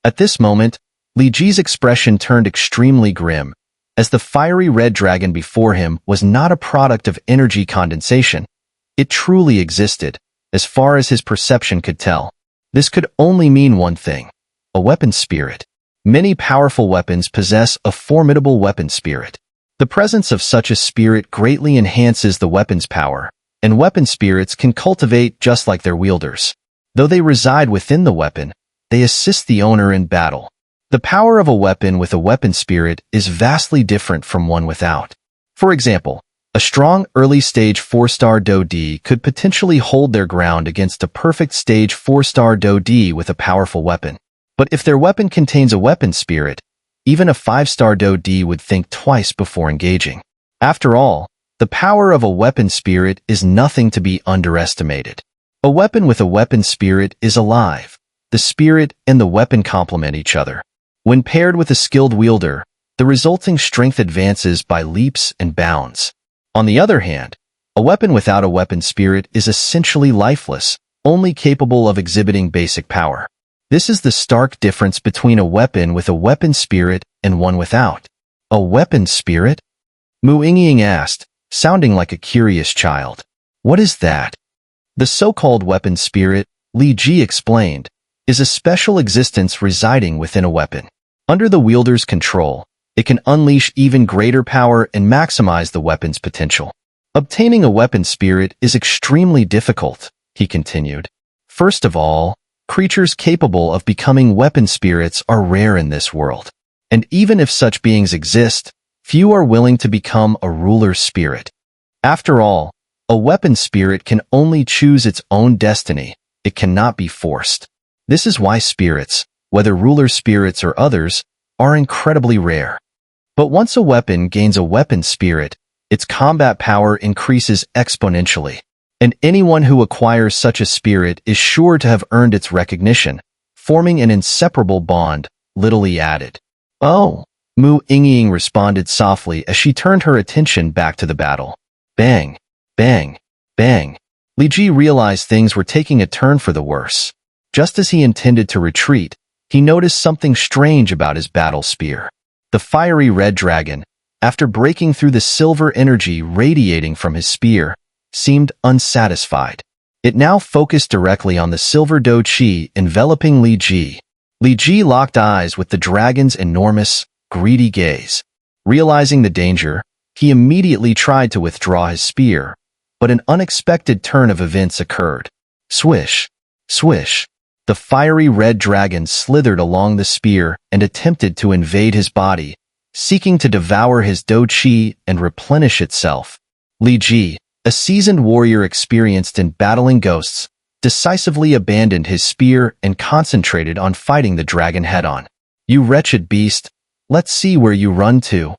At this moment, Li Ji's expression turned extremely grim, as the fiery red dragon before him was not a product of energy condensation. It truly existed, as far as his perception could tell. This could only mean one thing: a weapon spirit. Many powerful weapons possess a formidable weapon spirit. The presence of such a spirit greatly enhances the weapon's power, and weapon spirits can cultivate just like their wielders. Though they reside within the weapon, they assist the owner in battle. The power of a weapon with a weapon spirit is vastly different from one without. For example, a strong early-stage 4-star Do-D could potentially hold their ground against a perfect stage 4-star Do-D with a powerful weapon. But if their weapon contains a weapon spirit, even a 5-star Do-D would think twice before engaging. After all, the power of a weapon spirit is nothing to be underestimated. A weapon with a weapon spirit is alive. The spirit and the weapon complement each other. When paired with a skilled wielder, the resulting strength advances by leaps and bounds. On the other hand, a weapon without a weapon spirit is essentially lifeless, only capable of exhibiting basic power. This is the stark difference between a weapon with a weapon spirit and one without. A weapon spirit? Mu Yingying asked, sounding like a curious child. What is that? The so-called weapon spirit, Li Ji explained, is a special existence residing within a weapon. Under the wielder's control, it can unleash even greater power and maximize the weapon's potential. Obtaining a weapon spirit is extremely difficult, he continued. First of all, creatures capable of becoming weapon spirits are rare in this world. And even if such beings exist, few are willing to become a ruler spirit. After all, a weapon spirit can only choose its own destiny. It cannot be forced. This is why spirits, whether ruler spirits or others, are incredibly rare. But once a weapon gains a weapon spirit, its combat power increases exponentially. And anyone who acquires such a spirit is sure to have earned its recognition, forming an inseparable bond, Li added. Oh, Mu Yingying responded softly as she turned her attention back to the battle. Bang, bang, bang. Li Ji realized things were taking a turn for the worse. Just as he intended to retreat, he noticed something strange about his battle spear. The fiery red dragon, after breaking through the silver energy radiating from his spear, seemed unsatisfied. It now focused directly on the silver Do Qi enveloping Li Ji. Li Ji locked eyes with the dragon's enormous, greedy gaze. Realizing the danger, he immediately tried to withdraw his spear, but an unexpected turn of events occurred. Swish, swish. The fiery red dragon slithered along the spear and attempted to invade his body, seeking to devour his Do Qi and replenish itself. Li Ji, a seasoned warrior experienced in battling ghosts, decisively abandoned his spear and concentrated on fighting the dragon head-on. You wretched beast, let's see where you run to.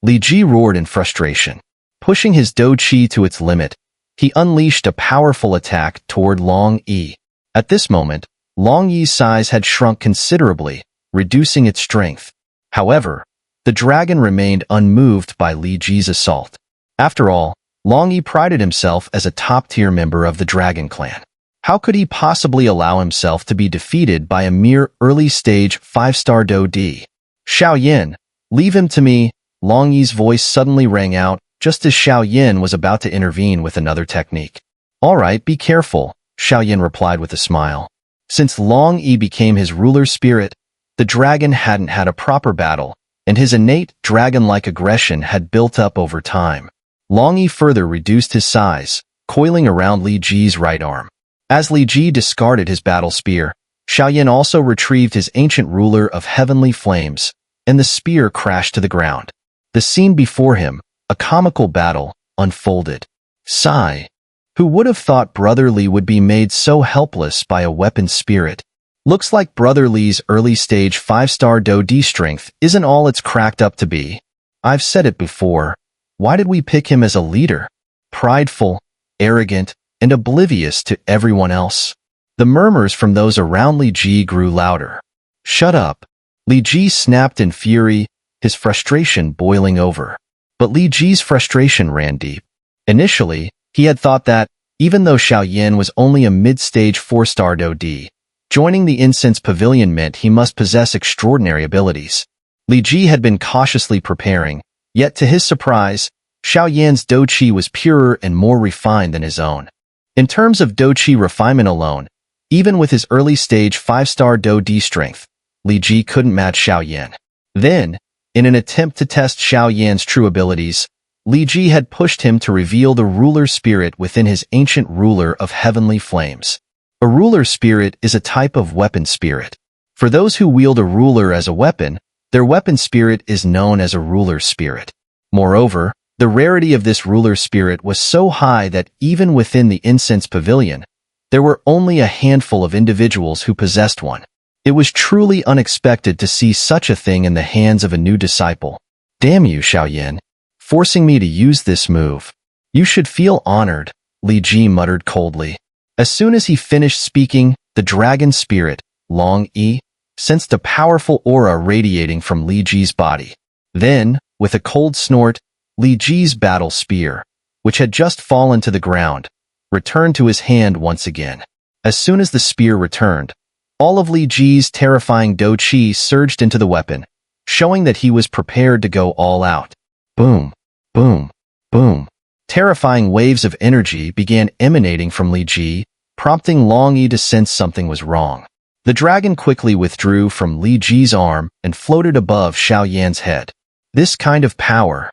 Li Ji roared in frustration. Pushing his Do Qi to its limit, he unleashed a powerful attack toward Long Yi. At this moment, Long Yi's size had shrunk considerably, reducing its strength. However, the dragon remained unmoved by Li Ji's assault. After all, Long Yi prided himself as a top-tier member of the Dragon Clan. How could he possibly allow himself to be defeated by a mere early-stage 5-star Do-D? Xiao Yin, leave him to me, Long Yi's voice suddenly rang out, just as Xiao Yin was about to intervene with another technique. All right, be careful, Xiao Yin replied with a smile. Since Long Yi became his ruler spirit, the dragon hadn't had a proper battle, and his innate dragon-like aggression had built up over time. Long Yi further reduced his size, coiling around Li Ji's right arm. As Li Ji discarded his battle spear, Xiao Yin also retrieved his ancient ruler of heavenly flames, and the spear crashed to the ground. The scene before him, a comical battle, unfolded. Sigh. Who would have thought Brother Li would be made so helpless by a weapon spirit? Looks like Brother Li's early-stage 5-star Do-D strength isn't all it's cracked up to be. I've said it before. Why did we pick him as a leader? Prideful, arrogant, and oblivious to everyone else. The murmurs from those around Li Ji grew louder. Shut up. Li Ji snapped in fury, his frustration boiling over. But Li Ji's frustration ran deep. Initially, he had thought that, even though Xiao Yin was only a mid-stage 4-star Do-D, Joining the incense pavilion meant he must possess extraordinary abilities. Li Ji had been cautiously preparing, yet to his surprise, Xiao Yan's Do Qi was purer and more refined than his own. In terms of Do Qi refinement alone, even with his early-stage 5-star Do D strength, Li Ji couldn't match Xiao Yan. Then, in an attempt to test Xiao Yan's true abilities, Li Ji had pushed him to reveal the ruler spirit within his ancient ruler of heavenly flames. A ruler spirit is a type of weapon spirit. For those who wield a ruler as a weapon, their weapon spirit is known as a ruler spirit. Moreover, the rarity of this ruler spirit was so high that even within the incense pavilion, there were only a handful of individuals who possessed one. It was truly unexpected to see such a thing in the hands of a new disciple. Damn you, Xiao Yan, forcing me to use this move. You should feel honored, Li Ji muttered coldly. As soon as he finished speaking, the dragon spirit, Long Yi, sensed a powerful aura radiating from Li Ji's body. Then, with a cold snort, Li Ji's battle spear, which had just fallen to the ground, returned to his hand once again. As soon as the spear returned, all of Li Ji's terrifying Do Qi surged into the weapon, showing that he was prepared to go all out. Boom, boom, boom. Terrifying waves of energy began emanating from Li Ji, prompting Long Yi to sense something was wrong. The dragon quickly withdrew from Li Ji's arm and floated above Xiao Yan's head. This kind of power.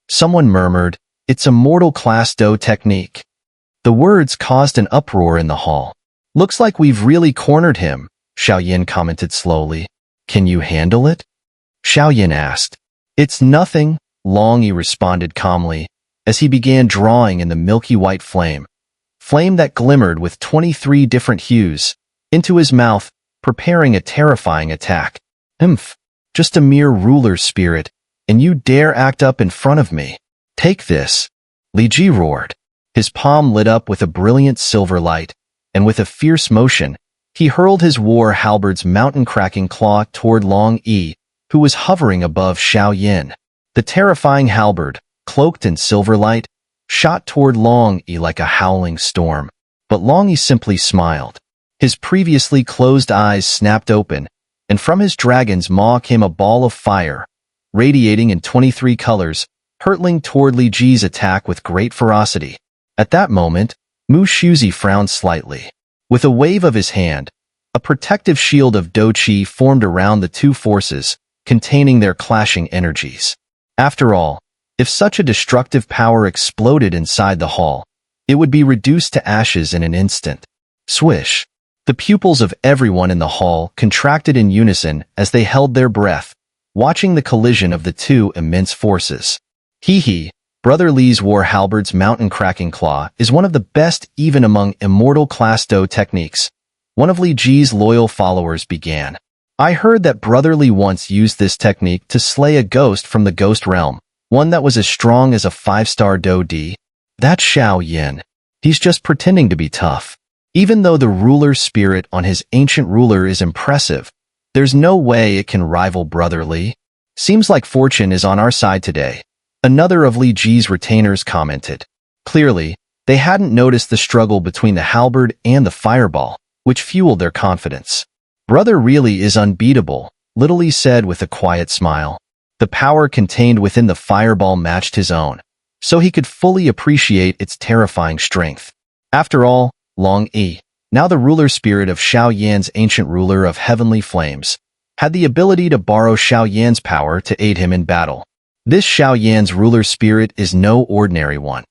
Someone murmured, it's a mortal class Do technique. The words caused an uproar in the hall. Looks like we've really cornered him, Xiao Yan commented slowly. Can you handle it? Xiao Yan asked. It's nothing, Long Yi responded calmly, as he began drawing in the milky white flame that glimmered with 23 different hues, into his mouth, preparing a terrifying attack. Just a mere ruler spirit, and you dare act up in front of me. Take this, Li Ji roared. His palm lit up with a brilliant silver light, and with a fierce motion, he hurled his war halberd's mountain-cracking claw toward Long Yi, who was hovering above Xiao Yan. The terrifying halberd, cloaked in silver light, shot toward Long Yi like a howling storm. But Long Yi simply smiled. His previously closed eyes snapped open, and from his dragon's maw came a ball of fire, radiating in 23 colors, hurtling toward Li Ji's attack with great ferocity. At that moment, Mu Shuzi frowned slightly. With a wave of his hand, a protective shield of Do Qi formed around the two forces, containing their clashing energies. After all, if such a destructive power exploded inside the hall, it would be reduced to ashes in an instant. Swish! The pupils of everyone in the hall contracted in unison as they held their breath, watching the collision of the two immense forces. Hee, Brother Li's war halberd's mountain-cracking claw is one of the best even among immortal class Do techniques. One of Li Ji's loyal followers began. I heard that Brother Li once used this technique to slay a ghost from the ghost realm, one that was as strong as a 5-star Do D. That's Xiao Yan. He's just pretending to be tough. Even though the ruler spirit on his ancient ruler is impressive, there's no way it can rival Brother Li. Seems like fortune is on our side today. Another of Li Ji's retainers commented. Clearly, they hadn't noticed the struggle between the halberd and the fireball, which fueled their confidence. Brother really is unbeatable, Little Li said with a quiet smile. The power contained within the fireball matched his own, so he could fully appreciate its terrifying strength. After all, Long Yi, now the ruler spirit of Xiao Yan's ancient ruler of heavenly flames, had the ability to borrow Xiao Yan's power to aid him in battle. This Xiao Yan's ruler spirit is no ordinary one.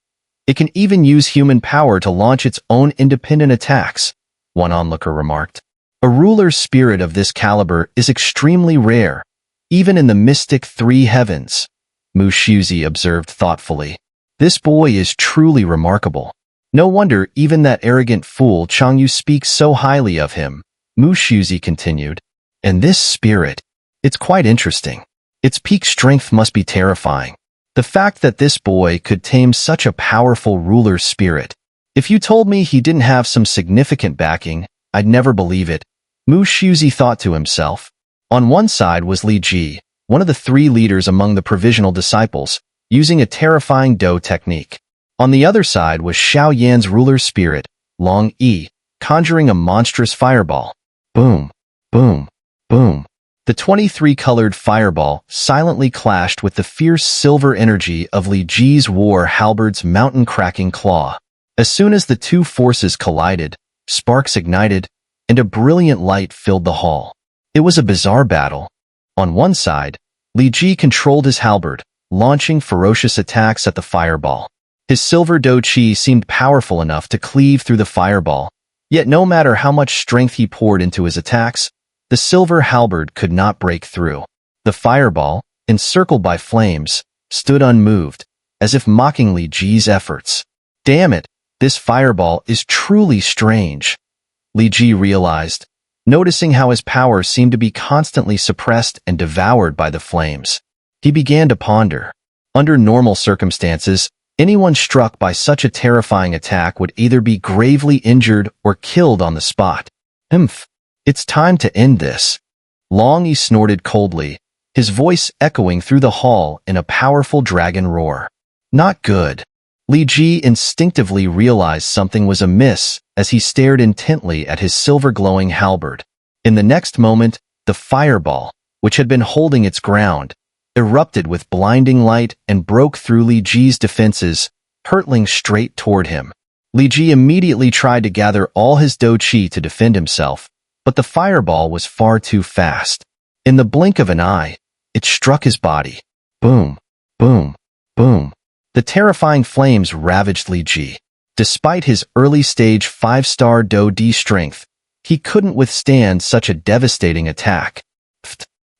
It can even use human power to launch its own independent attacks, one onlooker remarked. A ruler spirit of this caliber is extremely rare, even in the mystic three heavens, Mu Shuzi observed thoughtfully. This boy is truly remarkable. No wonder even that arrogant fool Changyu speaks so highly of him, Mu Shuzi continued. And this spirit, it's quite interesting. Its peak strength must be terrifying. The fact that this boy could tame such a powerful ruler spirit. If you told me he didn't have some significant backing, I'd never believe it, Mu Shuzi thought to himself. On one side was Li Ji, one of the three leaders among the provisional disciples, using a terrifying Do technique. On the other side was Xiao Yan's ruler spirit, Long Yi, conjuring a monstrous fireball. Boom, boom, boom. The 23-colored fireball silently clashed with the fierce silver energy of Li Ji's war halberd's mountain-cracking claw. As soon as the two forces collided, sparks ignited, and a brilliant light filled the hall. It was a bizarre battle. On one side, Li Ji controlled his halberd, launching ferocious attacks at the fireball. His silver do chi seemed powerful enough to cleave through the fireball, yet no matter how much strength he poured into his attacks, the silver halberd could not break through. The fireball, encircled by flames, stood unmoved, as if mocking Li Ji's efforts. Damn it, this fireball is truly strange, Li Ji realized, noticing how his power seemed to be constantly suppressed and devoured by the flames. He began to ponder. Under normal circumstances, anyone struck by such a terrifying attack would either be gravely injured or killed on the spot. It's time to end this. Long Yi snorted coldly, his voice echoing through the hall in a powerful dragon roar. Not good. Li Ji instinctively realized something was amiss as he stared intently at his silver-glowing halberd. In the next moment, the fireball, which had been holding its ground, erupted with blinding light and broke through Li Ji's defenses, hurtling straight toward him. Li Ji immediately tried to gather all his do chi to defend himself, but the fireball was far too fast. In the blink of an eye, it struck his body. Boom, boom, boom. The terrifying flames ravaged Li Ji. Despite his early-stage 5-star do di strength, he couldn't withstand such a devastating attack.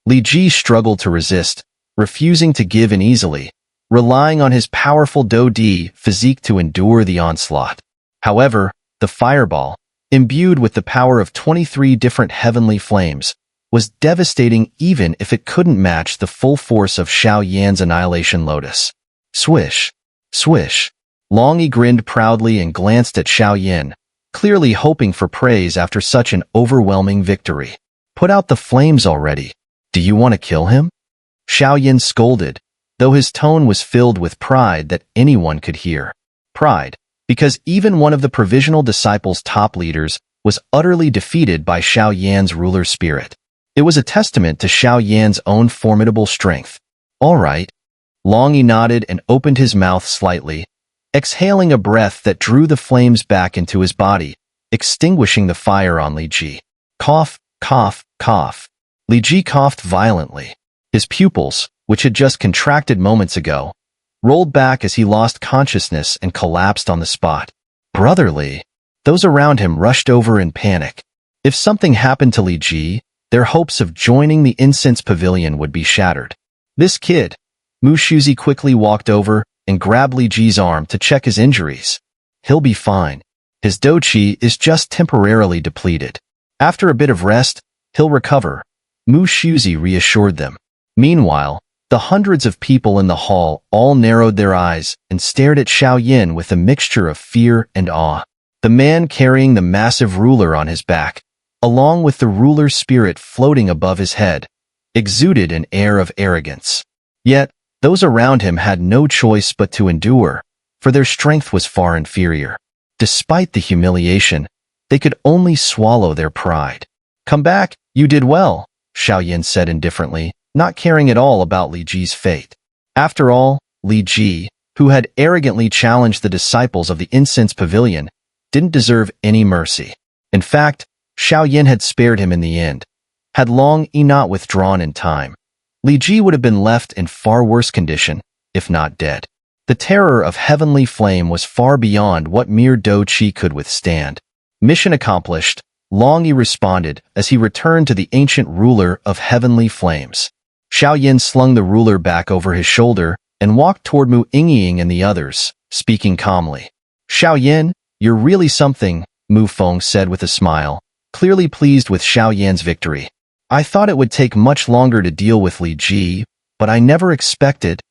Li Ji struggled to resist, refusing to give in easily, relying on his powerful do di physique to endure the onslaught. However, the fireball, imbued with the power of 23 different heavenly flames, was devastating even if it couldn't match the full force of Xiao Yan's Annihilation Lotus. Swish, swish. Long Yi grinned proudly and glanced at Xiao Yan, clearly hoping for praise after such an overwhelming victory. Put out the flames already. Do you want to kill him? Xiao Yan scolded, though his tone was filled with pride that anyone could hear. Pride, because even one of the provisional disciples' top leaders was utterly defeated by Xiao Yan's ruler spirit. It was a testament to Xiao Yan's own formidable strength. All right. Long Yi nodded and opened his mouth slightly, exhaling a breath that drew the flames back into his body, extinguishing the fire on Li Ji. Cough, cough, cough. Li Ji coughed violently. His pupils, which had just contracted moments ago, rolled back as he lost consciousness and collapsed on the spot. Brotherly. Those around him rushed over in panic. If something happened to Li Ji, their hopes of joining the incense pavilion would be shattered. This kid. Mu Shuzi quickly walked over and grabbed Li Ji's arm to check his injuries. He'll be fine. His do chi is just temporarily depleted. After a bit of rest, he'll recover, Mu Shuzi reassured them. Meanwhile, the hundreds of people in the hall all narrowed their eyes and stared at Xiao Yan with a mixture of fear and awe. The man carrying the massive ruler on his back, along with the ruler's spirit floating above his head, exuded an air of arrogance. Yet, those around him had no choice but to endure, for their strength was far inferior. Despite the humiliation, they could only swallow their pride. Come back, you did well, Xiao Yan said indifferently, not caring at all about Li Ji's fate. After all, Li Ji, who had arrogantly challenged the disciples of the incense pavilion, didn't deserve any mercy. In fact, Xiao Yan had spared him in the end. Had Long Yi not withdrawn in time, Li Ji would have been left in far worse condition, if not dead. The terror of heavenly flame was far beyond what mere do chi could withstand. Mission accomplished, Long Yi responded as he returned to the ancient ruler of heavenly flames. Xiao Yan slung the ruler back over his shoulder and walked toward Mu Yingying and the others, speaking calmly. Xiao Yan, you're really something, Mu Feng said with a smile, clearly pleased with Xiao Yan's victory. I thought it would take much longer to deal with Li Ji, but I never expected.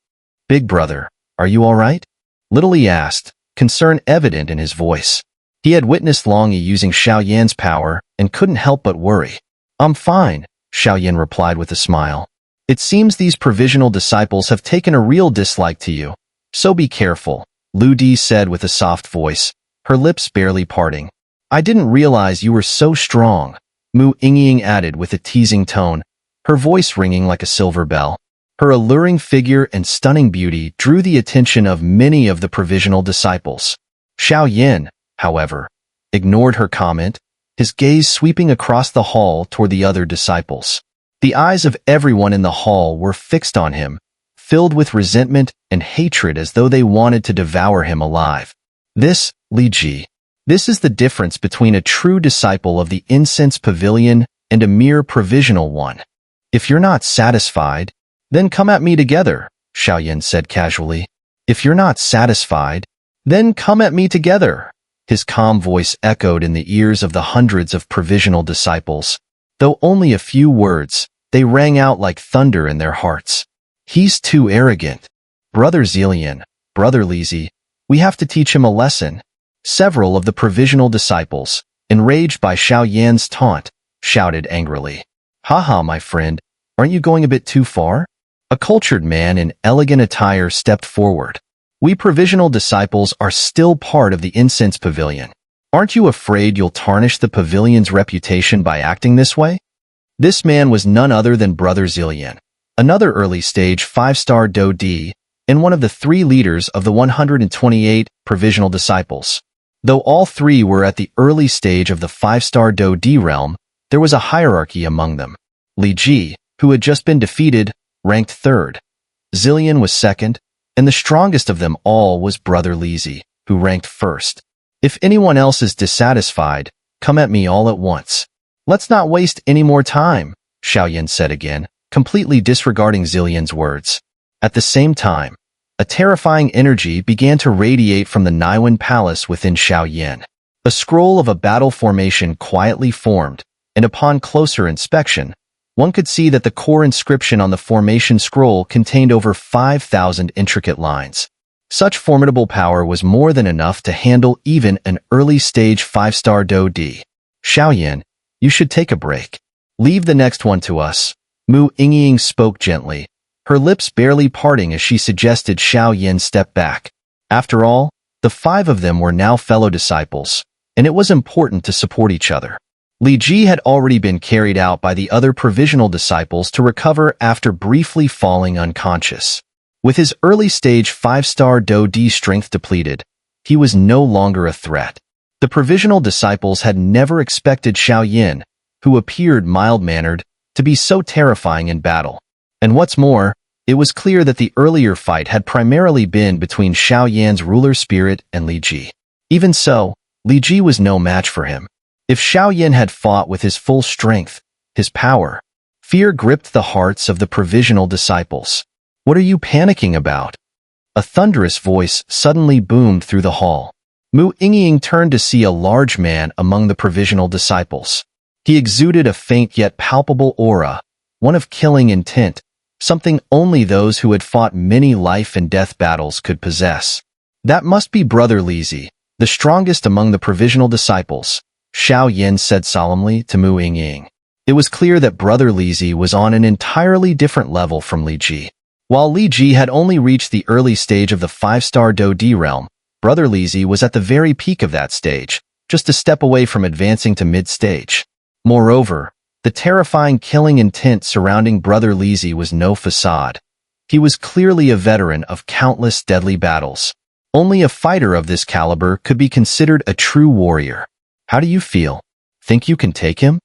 Big brother, are you all right? Little Yi asked, concern evident in his voice. He had witnessed Long Yi using Xiao Yan's power and couldn't help but worry. I'm fine, Xiao Yan replied with a smile. It seems these provisional disciples have taken a real dislike to you, so be careful, Lu Di said with a soft voice, her lips barely parting. I didn't realize you were so strong. Mu Yingying added with a teasing tone, her voice ringing like a silver bell. Her alluring figure and stunning beauty drew the attention of many of the provisional disciples. Xiao Yin, however, ignored her comment, his gaze sweeping across the hall toward the other disciples. The eyes of everyone in the hall were fixed on him, filled with resentment and hatred as though they wanted to devour him alive. This, Li Ji. This is the difference between a true disciple of the incense pavilion and a mere provisional one. If you're not satisfied, then come at me together, Xiaoyan said casually. If you're not satisfied, then come at me together. His calm voice echoed in the ears of the hundreds of provisional disciples. Though only a few words, they rang out like thunder in their hearts. He's too arrogant. Brother Zilian, Brother Lizi, we have to teach him a lesson. Several of the provisional disciples, enraged by Xiao Yan's taunt, shouted angrily. Haha, my friend, aren't you going a bit too far? A cultured man in elegant attire stepped forward. We provisional disciples are still part of the incense pavilion. Aren't you afraid you'll tarnish the pavilion's reputation by acting this way? This man was none other than Brother Zilian, another early-stage 5-star Do D, and one of the 3 leaders of the 128 provisional disciples. Though all 3 were at the early stage of the 5-star Do D realm, there was a hierarchy among them. Li Ji, who had just been defeated, ranked 3rd. Zilian was 2nd, and the strongest of them all was Brother Lizi, who ranked 1st. If anyone else is dissatisfied, come at me all at once. Let's not waste any more time, Xiaoyan said again, completely disregarding Zilian's words. At the same time, a terrifying energy began to radiate from the Naiwan Palace within Xiaoyan. A scroll of a battle formation quietly formed, and upon closer inspection, one could see that the core inscription on the formation scroll contained over 5,000 intricate lines. Such formidable power was more than enough to handle even an early-stage 5-star Do D. Xiaoyan, you should take a break. Leave the next one to us. Mu Yingying spoke gently, her lips barely parting as she suggested Xiao Yin step back. After all, the 5 of them were now fellow disciples, and it was important to support each other. Li Ji had already been carried out by the other provisional disciples to recover after briefly falling unconscious. With his early-stage 5-star Do D strength depleted, he was no longer a threat. The provisional disciples had never expected Xiao Yin, who appeared mild-mannered, to be so terrifying in battle. And what's more, it was clear that the earlier fight had primarily been between Xiao Yan's ruler spirit and Li Ji. Even so, Li Ji was no match for him. If Xiao Yin had fought with his full strength, his power, fear gripped the hearts of the provisional disciples. What are you panicking about? A thunderous voice suddenly boomed through the hall. Mu Yingying turned to see a large man among the provisional disciples. He exuded a faint yet palpable aura, one of killing intent, something only those who had fought many life-and-death battles could possess. That must be Brother Lizi, the strongest among the provisional disciples, Xiao Yin said solemnly to Mu Yingying. It was clear that Brother Lizi was on an entirely different level from Li Ji. While Li Ji had only reached the early stage of the 5-star Do D realm, Brother Lizi was at the very peak of that stage, just a step away from advancing to mid-stage. Moreover, the terrifying killing intent surrounding Brother Lizi was no facade. He was clearly a veteran of countless deadly battles. Only a fighter of this caliber could be considered a true warrior. How do you feel? Think you can take him?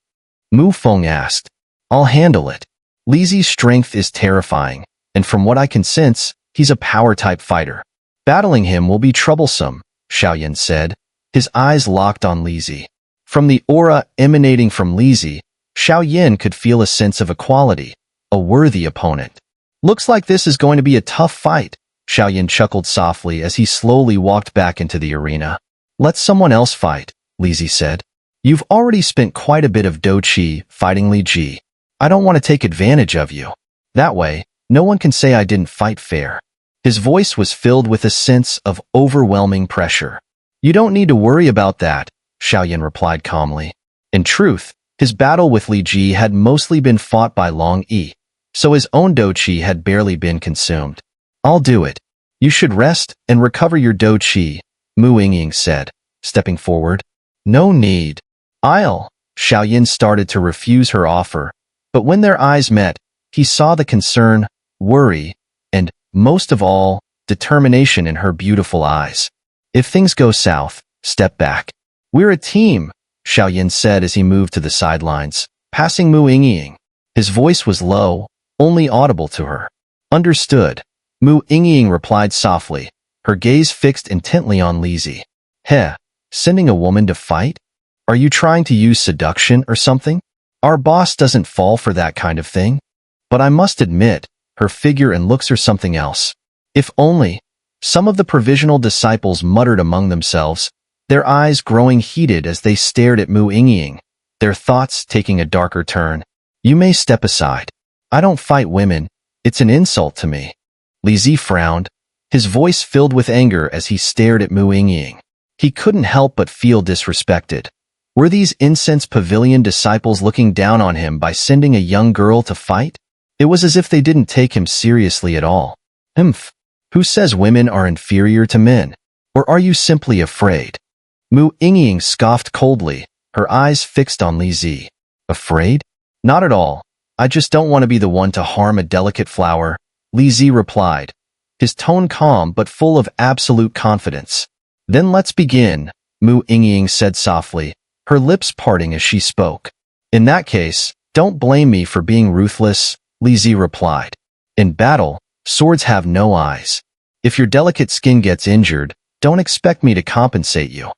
Mu Feng asked. I'll handle it. Lizi's strength is terrifying, and from what I can sense, he's a power-type fighter. Battling him will be troublesome, Xiaoyan said, his eyes locked on Lizi. From the aura emanating from Lizi, Xiao Yin could feel a sense of equality, a worthy opponent. Looks like this is going to be a tough fight, Xiao Yin chuckled softly as he slowly walked back into the arena. Let someone else fight, Lizi said. You've already spent quite a bit of Do Qi fighting Li Ji. I don't want to take advantage of you. That way, no one can say I didn't fight fair. His voice was filled with a sense of overwhelming pressure. You don't need to worry about that, Xiaoyan replied calmly. In truth, his battle with Li Ji had mostly been fought by Long Yi, so his own Do Qi had barely been consumed. I'll do it. You should rest and recover your Do Qi, Mu Yingying said, stepping forward. No need. I'll, Xiaoyan started to refuse her offer, but when their eyes met, he saw the concern, worry, and, most of all, determination in her beautiful eyes. If things go south, step back. We're a team, Xiaoyan said as he moved to the sidelines, passing Mu Yingying. His voice was low, only audible to her. Understood. Mu Yingying replied softly, her gaze fixed intently on Li Zi. Heh, sending a woman to fight? Are you trying to use seduction or something? Our boss doesn't fall for that kind of thing. But I must admit, her figure and looks are something else. If only. Some of the provisional disciples muttered among themselves, their eyes growing heated as they stared at Mu Yingying, their thoughts taking a darker turn. You may step aside. I don't fight women. It's an insult to me. Li Zi frowned, his voice filled with anger as he stared at Mu Yingying. He couldn't help but feel disrespected. Were these incense pavilion disciples looking down on him by sending a young girl to fight? It was as if they didn't take him seriously at all. Who says women are inferior to men? Or are you simply afraid? Mu Yingying scoffed coldly, her eyes fixed on Li Zi. Afraid? Not at all. I just don't want to be the one to harm a delicate flower, Li Zi replied, his tone calm but full of absolute confidence. Then let's begin, Mu Yingying said softly, her lips parting as she spoke. In that case, don't blame me for being ruthless, Li Zi replied. In battle, swords have no eyes. If your delicate skin gets injured, don't expect me to compensate you.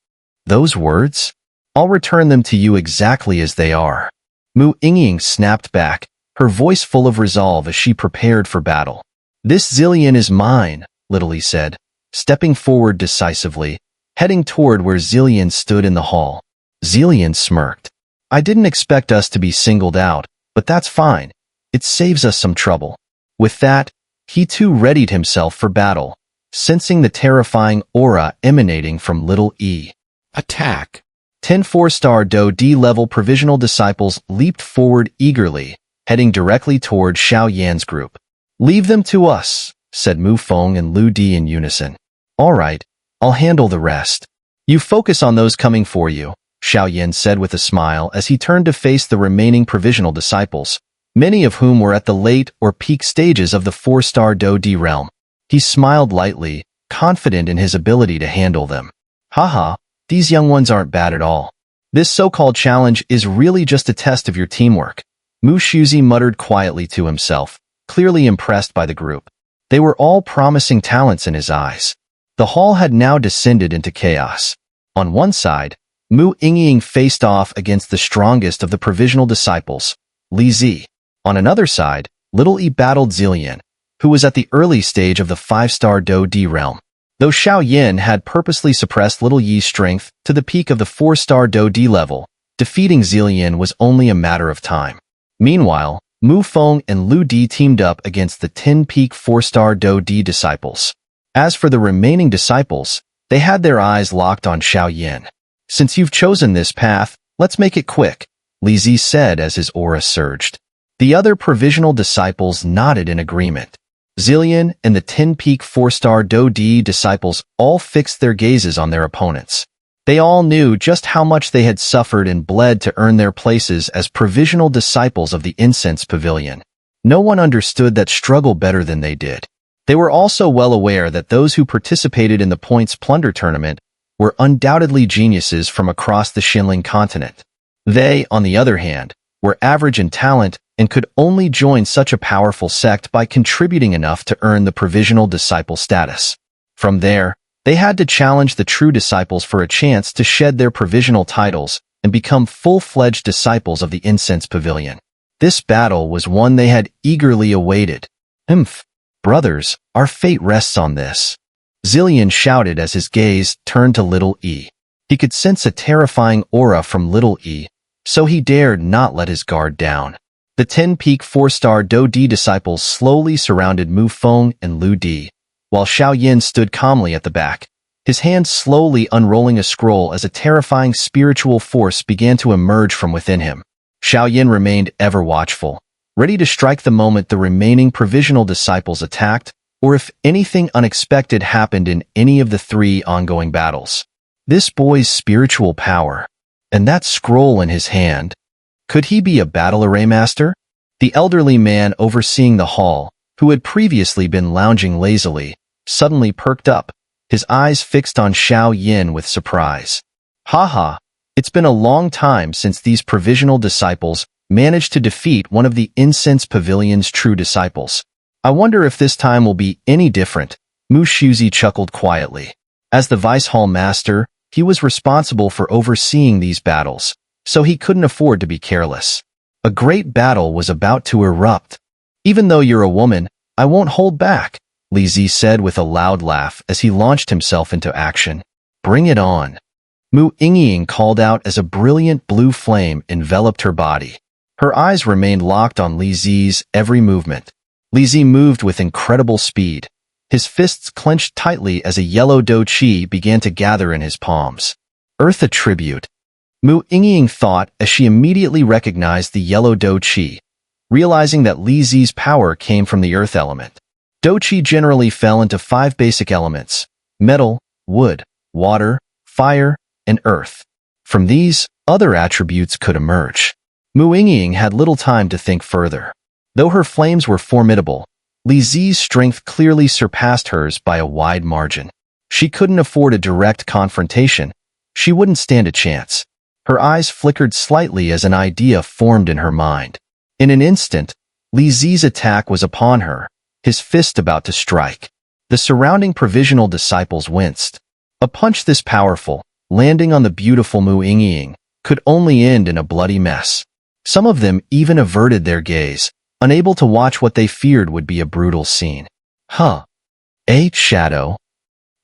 Those words? I'll return them to you exactly as they are. Mu Yingying snapped back, her voice full of resolve as she prepared for battle. This Zillion is mine, Li said, stepping forward decisively, heading toward where Zillion stood in the hall. Zillion smirked. I didn't expect us to be singled out, but that's fine. It saves us some trouble. With that, he too readied himself for battle, sensing the terrifying aura emanating from Little E. Attack! 10 4-star Do D-level provisional disciples leaped forward eagerly, heading directly toward Xiao Yan's group. Leave them to us, said Mu Feng and Lu Di in unison. All right, I'll handle the rest. You focus on those coming for you, Xiao Yan said with a smile as he turned to face the remaining provisional disciples, many of whom were at the late or peak stages of the 4-star Do D realm. He smiled lightly, confident in his ability to handle them. Haha, these young ones aren't bad at all. This so-called challenge is really just a test of your teamwork. Mu Shuzi muttered quietly to himself, clearly impressed by the group. They were all promising talents in his eyes. The hall had now descended into chaos. On one side, Mu Yingying faced off against the strongest of the provisional disciples, Li Zi. On another side, Little E battled Zillion, who was at the early stage of the 5-star Do D realm. Though Xiao Yan had purposely suppressed Little Yi's strength to the peak of the 4-star Do D level, defeating Zillion was only a matter of time. Meanwhile, Mu Feng and Lu Di teamed up against the 10-peak 4-star Do D disciples. As for the remaining disciples, they had their eyes locked on Xiao Yan. Since you've chosen this path, let's make it quick, Li Zi said as his aura surged. The other provisional disciples nodded in agreement. Zillion and the 10-peak 4-star Do D disciples all fixed their gazes on their opponents. They all knew just how much they had suffered and bled to earn their places as provisional disciples of the Incense Pavilion. No one understood that struggle better than they did. They were also well aware that those who participated in the Points Plunder Tournament were undoubtedly geniuses from across the Xinling continent. They, on the other hand, were average in talent and could only join such a powerful sect by contributing enough to earn the provisional disciple status. From there, they had to challenge the true disciples for a chance to shed their provisional titles and become full-fledged disciples of the Incense Pavilion. This battle was one they had eagerly awaited. Brothers, our fate rests on this. Zillion shouted as his gaze turned to Little E. He could sense a terrifying aura from Little E, so he dared not let his guard down. The 10-peak 4-star Do D disciples slowly surrounded Mu Feng and Lu Di, while Xiao Yan stood calmly at the back, his hand slowly unrolling a scroll as a terrifying spiritual force began to emerge from within him. Xiao Yan remained ever watchful, ready to strike the moment the remaining provisional disciples attacked, or if anything unexpected happened in any of the 3 ongoing battles. This boy's spiritual power. And that scroll in his hand, could he be a battle array master? The elderly man overseeing the hall, who had previously been lounging lazily, suddenly perked up, his eyes fixed on Xiao Yin with surprise. Haha, it's been a long time since these provisional disciples managed to defeat one of the Incense Pavilion's true disciples. I wonder if this time will be any different, Mu Shuzi chuckled quietly. As the Vice Hall Master, he was responsible for overseeing these battles, so he couldn't afford to be careless. A great battle was about to erupt. Even though you're a woman, I won't hold back, Li Zi said with a loud laugh as he launched himself into action. Bring it on. Mu Yingying called out as a brilliant blue flame enveloped her body. Her eyes remained locked on Li Zi's every movement. Li Zi moved with incredible speed. His fists clenched tightly as a yellow do qi began to gather in his palms. Earth attribute, Mu Yingying thought as she immediately recognized the yellow do qi, realizing that Li Zi's power came from the earth element. Do qi generally fell into 5 basic elements: metal, wood, water, fire, and earth. From these, other attributes could emerge. Mu Yingying had little time to think further. Though her flames were formidable, Li Zi's strength clearly surpassed hers by a wide margin. She couldn't afford a direct confrontation. She wouldn't stand a chance. Her eyes flickered slightly as an idea formed in her mind. In an instant, Li Zi's attack was upon her, his fist about to strike. The surrounding provisional disciples winced. A punch this powerful, landing on the beautiful Mu Yingying, could only end in a bloody mess. Some of them even averted their gaze, unable to watch what they feared would be a brutal scene. Shadow.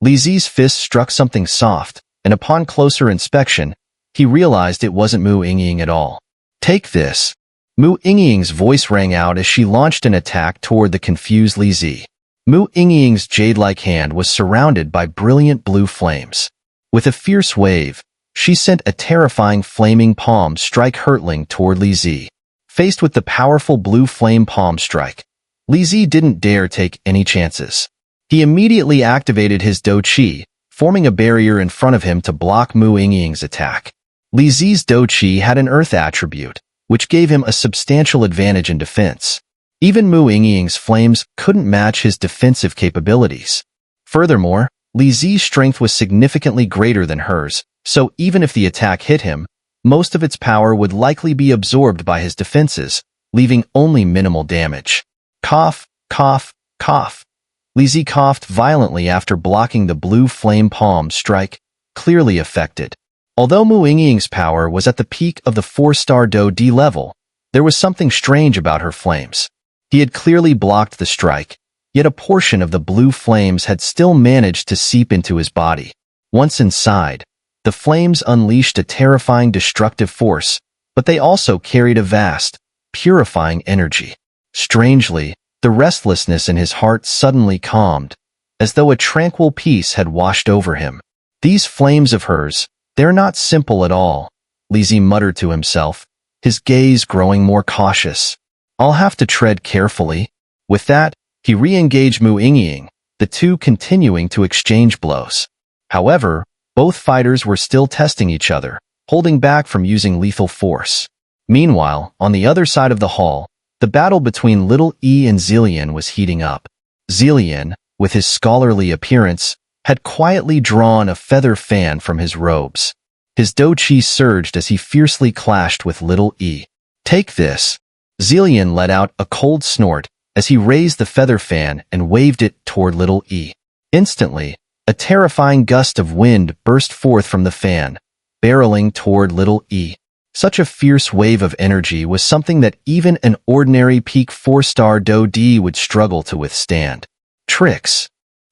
Li Zi's fist struck something soft, and upon closer inspection, he realized it wasn't Mu Yingying at all. Take this. Mu Yingying's voice rang out as she launched an attack toward the confused Li Zi. Mu Yingying's jade-like hand was surrounded by brilliant blue flames. With a fierce wave, she sent a terrifying flaming palm strike hurtling toward Li Zi. Faced with the powerful blue flame palm strike, Li Zi didn't dare take any chances. He immediately activated his do qi, forming a barrier in front of him to block Mu Yingying's attack. Li Zi's do qi had an earth attribute, which gave him a substantial advantage in defense. Even Mu Yingying's flames couldn't match his defensive capabilities. Furthermore, Li Zi's strength was significantly greater than hers, so even if the attack hit him, most of its power would likely be absorbed by his defenses, leaving only minimal damage. Cough, cough, cough. Li Zi coughed violently after blocking the blue flame palm strike, clearly affected. Although Mu Yingying's power was at the peak of the 4-star Do D level, there was something strange about her flames. He had clearly blocked the strike, yet a portion of the blue flames had still managed to seep into his body. Once inside, the flames unleashed a terrifying destructive force, but they also carried a vast, purifying energy. Strangely, the restlessness in his heart suddenly calmed, as though a tranquil peace had washed over him. These flames of hers, they're not simple at all, Li Zi muttered to himself, his gaze growing more cautious. I'll have to tread carefully. With that, he re-engaged Mu Yingying, the two continuing to exchange blows. However, both fighters were still testing each other, holding back from using lethal force. Meanwhile, on the other side of the hall, the battle between Little E and Zillion was heating up. Zillion, with his scholarly appearance, had quietly drawn a feather fan from his robes. His do qi surged as he fiercely clashed with Little E. Take this. Zillion let out a cold snort as he raised the feather fan and waved it toward Little E. Instantly, a terrifying gust of wind burst forth from the fan, barreling toward Little E. Such a fierce wave of energy was something that even an ordinary peak 4-star Do D would struggle to withstand. Tricks.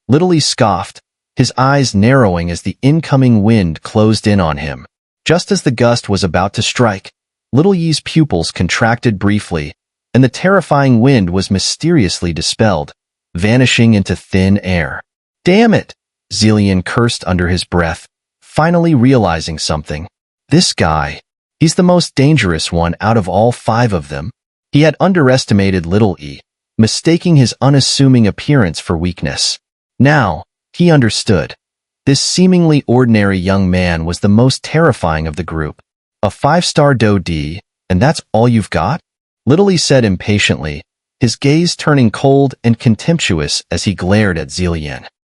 Little E scoffed, his eyes narrowing as the incoming wind closed in on him. Just as the gust was about to strike, Little Yi's pupils contracted briefly, and the terrifying wind was mysteriously dispelled, vanishing into thin air. Damn it! Zillion cursed under his breath, finally realizing something. This guy, he's the most dangerous one out of all 5 of them. He had underestimated Little E, mistaking his unassuming appearance for weakness. Now, he understood. This seemingly ordinary young man was the most terrifying of the group. A 5-star Do D, and that's all you've got? Little said impatiently, his gaze turning cold and contemptuous as he glared at Zillian.